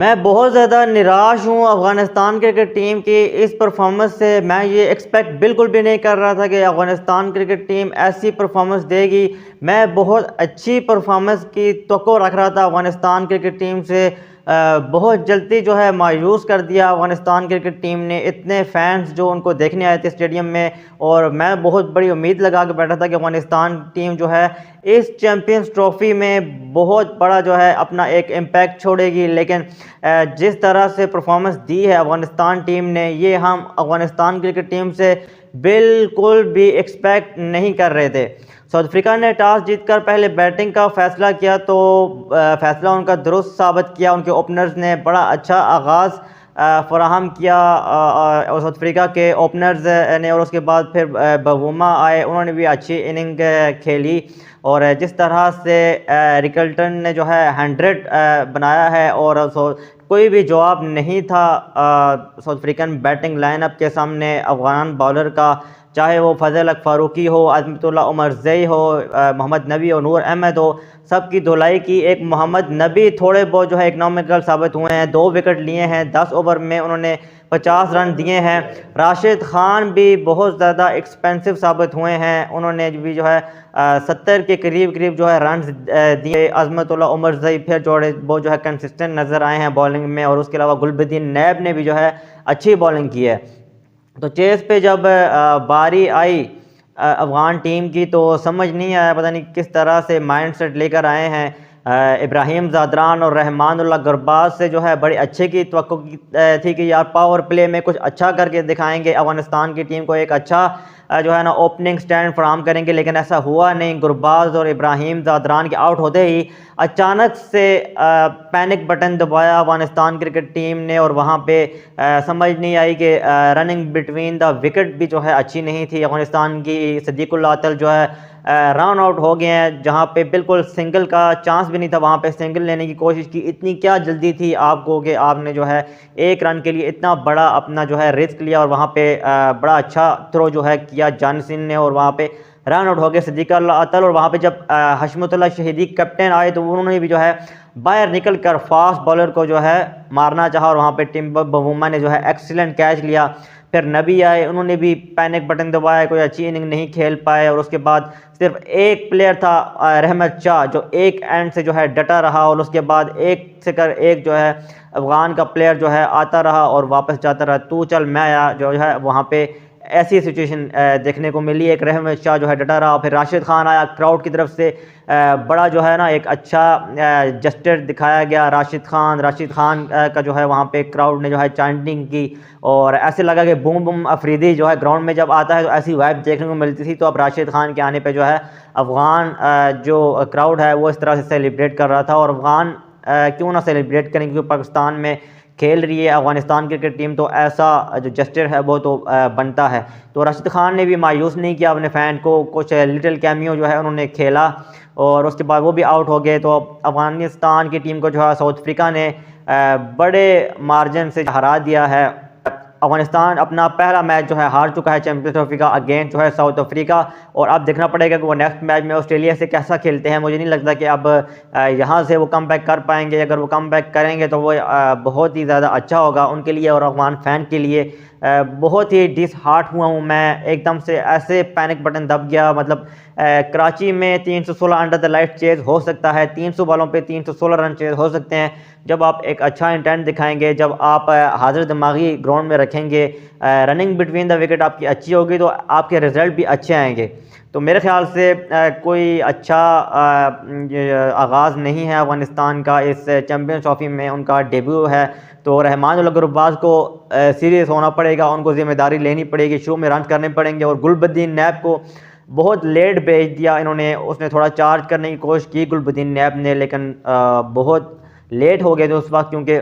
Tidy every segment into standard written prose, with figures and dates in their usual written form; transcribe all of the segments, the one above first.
मैं बहुत ज़्यादा निराश हूँ अफ़गानिस्तान क्रिकेट टीम की इस परफॉर्मेंस से। मैं ये एक्सपेक्ट बिल्कुल भी नहीं कर रहा था कि अफ़गानिस्तान क्रिकेट टीम ऐसी परफॉर्मेंस देगी। मैं बहुत अच्छी परफॉर्मेंस की तवक्को रख रहा था अफ़गानिस्तान क्रिकेट टीम से। बहुत जल्दी जो है मायूस कर दिया अफ़गानिस्तान क्रिकेट टीम ने। इतने फैंस जो उनको देखने आए थे स्टेडियम में, और मैं बहुत बड़ी उम्मीद लगा के बैठा था कि अफ़गानिस्तान टीम जो है इस चैम्पियंस ट्रॉफ़ी में बहुत बड़ा जो है अपना एक इम्पैक्ट छोड़ेगी। लेकिन जिस तरह से परफॉर्मेंस दी है अफ़गानिस्तान टीम ने, ये हम अफ़गानिस्तान क्रिकेट टीम से बिल्कुल भी एक्सपेक्ट नहीं कर रहे थे। साउथ अफ्रीका ने टॉस जीतकर पहले बैटिंग का फ़ैसला किया, तो फ़ैसला उनका दुरुस्त साबित किया। उनके ओपनर्स ने बड़ा अच्छा आगाज़ फ़राहम किया और साउथ अफ्रीका के ओपनर्स ने, और उसके बाद फिर बवूमा आए, उन्होंने भी अच्छी इनिंग खेली। और जिस तरह से रिकल्टन ने जो है 100 बनाया है, और कोई भी जवाब नहीं था साउथ अफ्रीकन बैटिंग लाइनअप के सामने अफ़गान बॉलर का। चाहे वो फजल हक फ़ारूकी हो, अज़मतुल्लाह उमरज़ई हो, मोहम्मद नबी और नूर अहमद हो, सबकी धुलाई की। एक मोहम्मद नबी थोड़े बहुत जो है इकनॉमिकल साबित हुए हैं, 2 विकेट लिए हैं, 10 ओवर में उन्होंने 50 रन दिए हैं। राशिद खान भी बहुत ज़्यादा एक्सपेंसिव साबित हुए हैं, उन्होंने भी जो है 70 के करीब जो है रन दिए। अज़मतुल्लाह उमरज़ई फिर जोड़े वो जो है कंसिस्टेंट नज़र आए हैं बॉलिंग में, और उसके अलावा गुलबदीन नैब ने भी जो है अच्छी बॉलिंग की है। तो चेस पे जब बारी आई अफ़गान टीम की, तो समझ नहीं आया, पता नहीं किस तरह से माइंड सेट लेकर आए हैं। इब्राहिम ज़ादरान और रहमानुल्लाह गुरबाज से जो है बड़ी अच्छे की तवक्को थी कि यार पावर प्ले में कुछ अच्छा करके दिखाएंगे, अफ़गानिस्तान की टीम को एक अच्छा जो है ना ओपनिंग स्टैंड फराहम करेंगे। लेकिन ऐसा हुआ नहीं। गुरबाज और इब्राहिम ज़ादरान के आउट होते ही अचानक से पैनिक बटन दबाया अफ़गानिस्तान क्रिकेट टीम ने, और वहाँ पे समझ नहीं आई कि रनिंग बिटवीन द विकेट भी जो है अच्छी नहीं थी अफ़गानिस्तान की। सदीकुल आतल जो है रन आउट हो गए हैं, जहाँ पे बिल्कुल सिंगल का चांस भी नहीं था, वहाँ पे सिंगल लेने की कोशिश की। इतनी क्या जल्दी थी आपको कि आपने जो है 1 रन के लिए इतना बड़ा अपना जो है रिस्क लिया, और वहाँ पे बड़ा अच्छा थ्रो जो है किया जानसिन ने, और वहाँ पे रन आउट हो गए सदीकुल आतल। और वहाँ पे जब हशमतुल्लाह शहीदी कैप्टन आए, तो उन्होंने भी जो है बाहर निकल कर फास्ट बॉलर को जो है मारना चाहा, और वहाँ पे टिम बवूमा ने जो है एक्सीलेंट कैच लिया। फिर नबी आए, उन्होंने भी पैनिक बटन दबाया, कोई अच्छी इनिंग नहीं खेल पाए। और उसके बाद सिर्फ एक प्लेयर था रहमत शाह, जो एक एंड से जो है डटा रहा, और उसके बाद एक से कर एक जो है अफ़गान का प्लेयर जो है आता रहा और वापस जाता रहा, तू चल मैं आया, जो है वहाँ पे ऐसी सिचुएशन देखने को मिली। एक रहमत शाह जो है डटा रहा, फिर राशिद खान आया क्राउड की तरफ से, बड़ा जो है ना एक अच्छा जस्टर दिखाया गया। राशिद खान का जो है वहाँ पे क्राउड ने जो है चैंटिंग की, और ऐसे लगा कि बूम बूम अफरीदी जो है ग्राउंड में जब आता है तो ऐसी वाइब देखने को मिलती थी। तो अब राशिद खान के आने पे जो है अफ़गान जो क्राउड है वो इस तरह से सेलिब्रेट कर रहा था। और अफ़गान क्यों ना सेलिब्रेट करें, क्योंकि पाकिस्तान में खेल रही है अफ़गानिस्तान क्रिकेट टीम, तो ऐसा जो जस्टर है वो तो बनता है। तो राशिद खान ने भी मायूस नहीं किया अपने फ़ैन को, कुछ लिटिल कैमियो जो है उन्होंने खेला, और उसके बाद वो भी आउट हो गए। तो अफ़गानिस्तान की टीम को जो है साउथ अफ्रीका ने बड़े मार्जिन से हरा दिया है। अफ़गानिस्तान अपना पहला मैच जो है हार चुका है चैम्पियंस ट्रॉफी का अगेंस्ट जो है साउथ अफ्रीका, और अब देखना पड़ेगा कि वो नेक्स्ट मैच में ऑस्ट्रेलिया से कैसा खेलते हैं। मुझे नहीं लगता कि अब यहाँ से वो कम बैक कर पाएंगे। अगर वो कम बैक करेंगे तो वो बहुत ही ज़्यादा अच्छा होगा उनके लिए और अफ़गान फ़ैन के लिए। बहुत ही डिसहार्ट हुआ हूँ मैं, एकदम से ऐसे पैनिक बटन दब गया। मतलब कराची में 316 अंडर द लाइट चेज़ हो सकता है, 300 बॉलों पे 316 रन चेज़ हो सकते हैं जब आप एक अच्छा इंटेंट दिखाएंगे, जब आप हाजिर दिमागी ग्राउंड में रखेंगे, रनिंग बिटवीन द विकेट आपकी अच्छी होगी, तो आपके रिज़ल्ट भी अच्छे आएंगे। तो मेरे ख्याल से कोई अच्छा आगाज़ नहीं है अफ़गानिस्तान का इस चैम्पियंस ट्रॉफी में। उनका डेब्यू है, तो रहमानुल्लाह गुरबाज को सीरियस होना पड़ेगा, उनको ज़िम्मेदारी लेनी पड़ेगी, शो में रन करने पड़ेंगे। और गुलबदीन नैब को बहुत लेट भेज दिया इन्होंने, उसने थोड़ा चार्ज करने की कोशिश की गुलबदीन नैब ने, लेकिन बहुत लेट हो गए थे उस वक्त, क्योंकि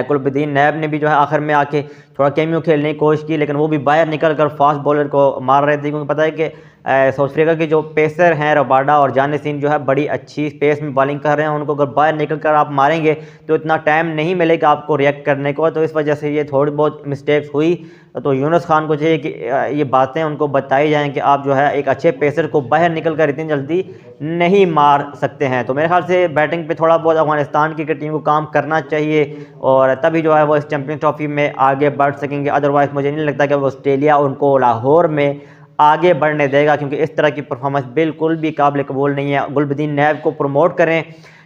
गुलबदीन नैब ने भी जो है आखिर में आके थोड़ा कैमियो खेलने की कोशिश की, लेकिन वो भी बाहर निकल कर फास्ट बॉलर को मार रहे थे, क्योंकि पता है कि साउथ अफ्रीका के जो पेसर हैं रबाडा और जानिसिन जो है बड़ी अच्छी स्पेस में बॉलिंग कर रहे हैं। उनको अगर बाहर निकल कर आप मारेंगे तो इतना टाइम नहीं मिलेगा आपको रिएक्ट करने को, तो इस वजह से ये थोड़ी बहुत मिस्टेक्स हुई। तो यूनुस खान को चाहिए कि ये बातें उनको बताई जाएं कि आप जो है एक अच्छे पेसर को बाहर निकल कर इतनी जल्दी नहीं मार सकते हैं। तो मेरे ख्याल से बैटिंग पे थोड़ा बहुत अफगानिस्तान की टीम को काम करना चाहिए और तभी जो है वो इस चैम्पियंस ट्रॉफी में आगे बढ़ सकेंगे। अदरवाइज़ मुझे नहीं लगता कि ऑस्ट्रेलिया उनको लाहौर में आगे बढ़ने देगा, क्योंकि इस तरह की परफॉर्मेंस बिल्कुल भी काबिल कबूल नहीं है। गुलबदीन नैब को प्रमोट करें,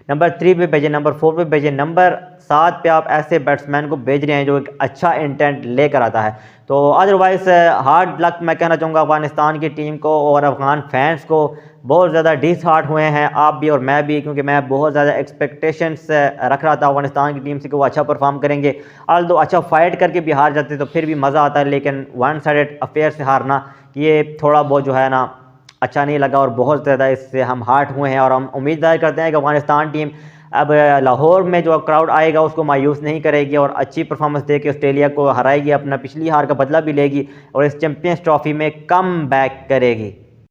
नंबर 3 पे भेजें, नंबर 4 पे भेजें, नंबर 7 पे आप ऐसे बैट्समैन को भेज रहे हैं जो एक अच्छा इंटेंट लेकर आता है। तो अदरवाइज़ हार्ड लक मैं कहना चाहूँगा अफगानिस्तान की टीम को और अफगान फैंस को। बहुत ज़्यादा डिसहार्ट हुए हैं आप भी और मैं भी, क्योंकि मैं बहुत ज़्यादा एक्सपेक्टेशंस रख रहा था अफगानिस्तान की टीम से कि वो अच्छा परफॉर्म करेंगे। ऑल दो अच्छा फाइट करके भी हार जाते तो फिर भी मज़ा आता है, लेकिन वन साइडेड अफेयर से हारना ये थोड़ा बहुत जो है ना अच्छा नहीं लगा और बहुत ज़्यादा इससे हम हार्ट हुए हैं। और हम उम्मीद करते हैं कि अफगानिस्तान टीम अब लाहौर में जो क्राउड आएगा उसको मायूस नहीं करेगी और अच्छी परफॉर्मेंस दे के ऑस्ट्रेलिया को हराएगी, अपना पिछली हार का बदला भी लेगी और इस चैम्पियंस ट्रॉफी में कम बैक करेगी।